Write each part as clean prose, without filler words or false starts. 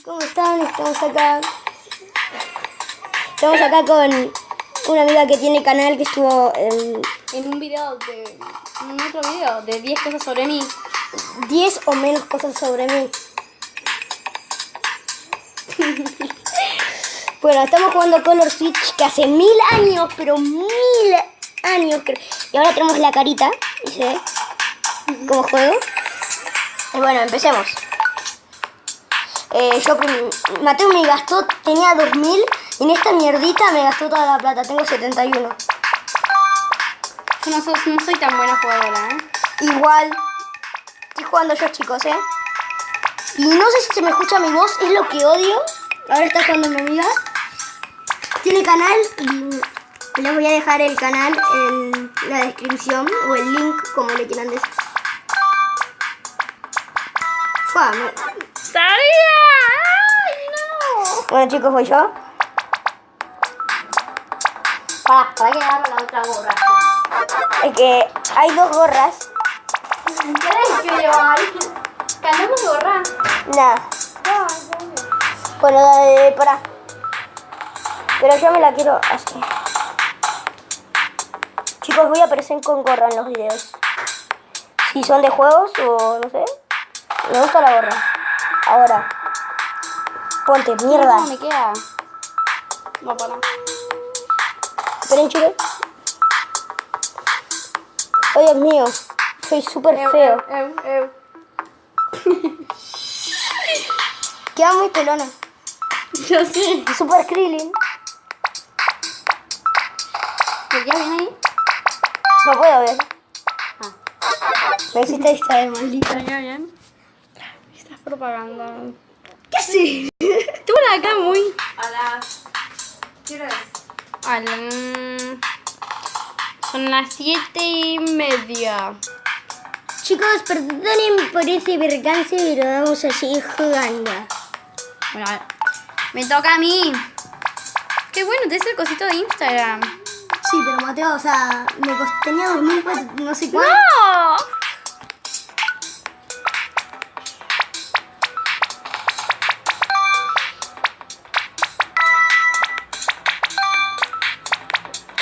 ¿Cómo están? Estamos acá con una amiga que tiene canal que estuvo en un video en otro video de 10 cosas sobre mí. 10 o menos cosas sobre mí. Bueno, estamos jugando Color Switch que hace 1000 años, pero 1000 años creo. Y ahora tenemos la carita, y se ve como juego. Y bueno, empecemos. Mateo me gastó, tenía 2000 y en esta mierdita me gastó toda la plata, tengo 71. Yo no soy tan buena jugadora, Igual, estoy jugando yo, chicos, Y no sé si se me escucha mi voz, es lo que odio. Ahora está jugando mi amiga. Tiene canal y les voy a dejar el canal en la descripción o el link, como le quieran decir. ¡Sabía! ¡Ay, no! Bueno, chicos, voy yo. Para que agarre la otra gorra. Es que hay dos gorras. ¿Qué que llevar? ¿Cambiamos de gorra? Nada. Bueno, dale, pará. Pero yo me la quiero así. Chicos, voy a aparecer con gorra en los videos. Si son de juegos o no sé. Me gusta la gorra. Ahora. Ponte, mierda. No me queda. No, para. Esperen, chicos. Oh, Dios mío. Soy súper feo. Queda muy pelona. Yo sé. Súper Krillin. ¿Te queda bien ahí? No puedo ver. Me hiciste distraer, maldita. ¿Te queda bien? Estás propaganda. ¿Qué sí? Tú la acá muy... Hola. ¿Qué hora es? Son las 7:30. Chicos, perdonen por ese percance, pero vamos a seguir jugando. Bueno, a ver. Me toca a mí. Qué bueno, te hace el cosito de Instagram. Sí, pero Mateo, o sea, tenía 2000, pues, no sé cuánto. ¡No!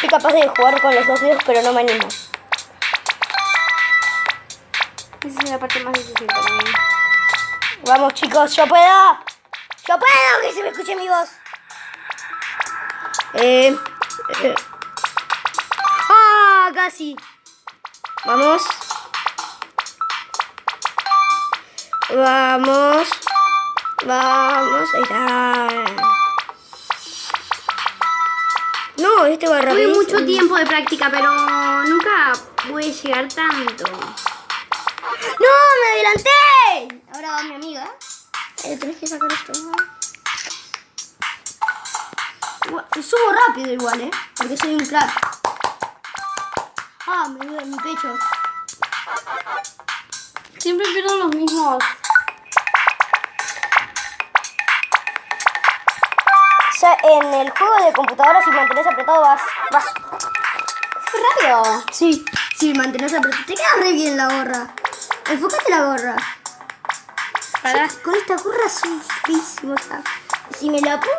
Soy capaz de jugar con los dos dedos, pero no me animo. Esa es la parte más difícil para mí. Vamos, chicos, yo puedo. Yo puedo, que se me escuche mi voz. Casi. Vamos. Vamos. Ahí está. No, este va rápido. Tuve mucho tiempo de práctica, pero nunca pude llegar tanto. ¡No! ¡Me adelanté! Ahora va mi amiga. Tenés que sacar esto. Subo rápido igual, porque soy un crack. Me duele mi pecho. Siempre pierdo los mismos. O sea, en el juego de computadora, si mantenés apretado, vas. ¿Fue rápido? Sí, mantenés apretado. Te queda re bien la gorra. Enfócate la gorra. Para. Con esta gorra soy feísimo, o sea, si me la pongo...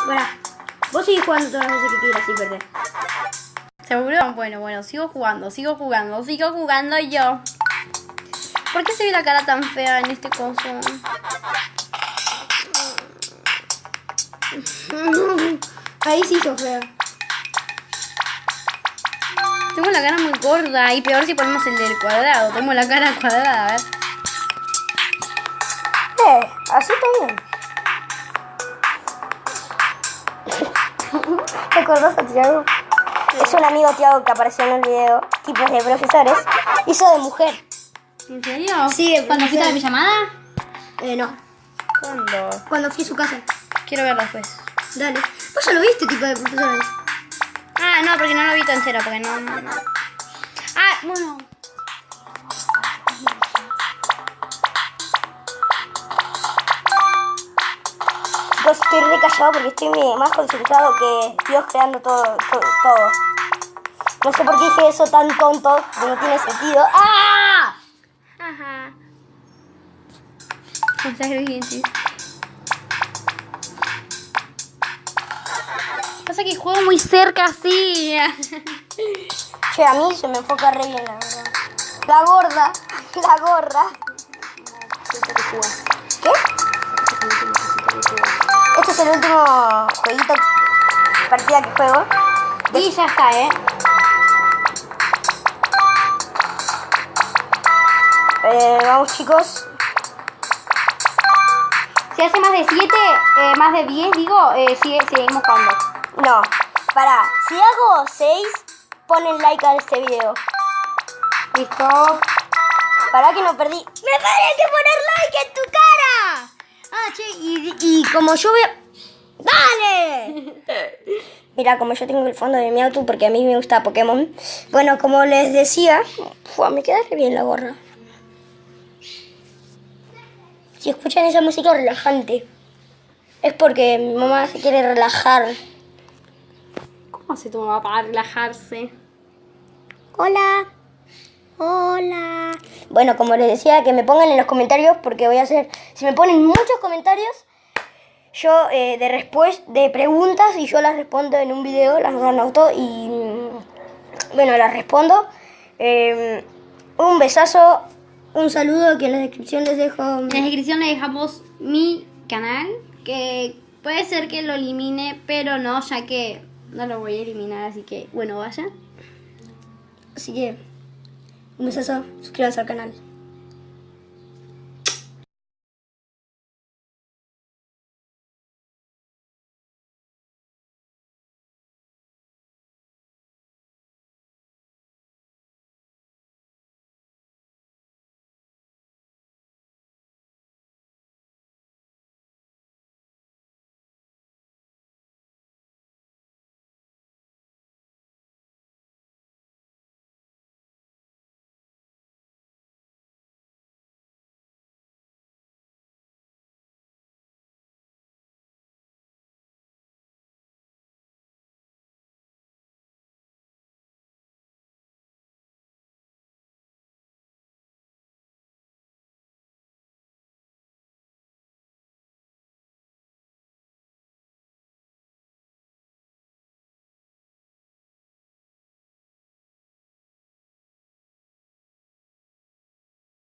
Pará, vos seguís jugando todas las veces que quieras sin perder. ¿Seguro? Bueno, sigo jugando yo. ¿Por qué se ve la cara tan fea en este coso? Ahí sí sos fea. Tengo la cara muy gorda y peor si ponemos el del cuadrado. Tengo la cara cuadrada, a ver. Así está bien. ¿Te acordás a Tiago? Sí. Es un amigo Tiago que apareció en el video. Tipos de profesores. Hizo de mujer. ¿En serio? Sí, ¿Cuándo fuiste a la pijamada? No. ¿Cuándo? Cuando fui a su casa. Quiero verlo después. Dale. ¿Vos ya lo viste, tipo de profesores? Ah, no, porque no lo vi todo entero, porque no. Ah, bueno. Yo estoy re callado porque estoy más concentrado que Dios creando todo. No sé por qué dije eso tan tonto, que no tiene sentido. Ajá. Mensaje de dientes. Pasa que juego muy cerca, así. Che, a mí se me enfoca re bien, la verdad. La gorda. ¿Qué? Este es el último jueguito, partida que juego. Y ya está, Vamos, chicos. Si hace más de 7, más de 10, digo, seguimos jugando. No, pará. Si hago 6, ponen like a este video. Listo. Pará que no perdí. ¡Me tenés que poner like en tu cara! Ah, che, y como yo veo... ¡Dale! Mira, como yo tengo el fondo de mi auto porque a mí me gusta Pokémon. Bueno, como les decía... me queda re bien la gorra. Si escuchan esa música relajante, es porque mi mamá se quiere relajar. ¿Cómo hace tu mamá para relajarse? Hola. Bueno, como les decía, que me pongan en los comentarios porque voy a hacer... Si me ponen muchos comentarios, yo de preguntas y yo las respondo en un video, las anoto y... Bueno, las respondo. Un besazo, un saludo que en la descripción les dejo... En la descripción le dejamos mi canal, que puede ser que lo elimine, pero no, ya que no lo voy a eliminar, así que bueno, vaya. Así que... Un besazo, suscríbanse al canal.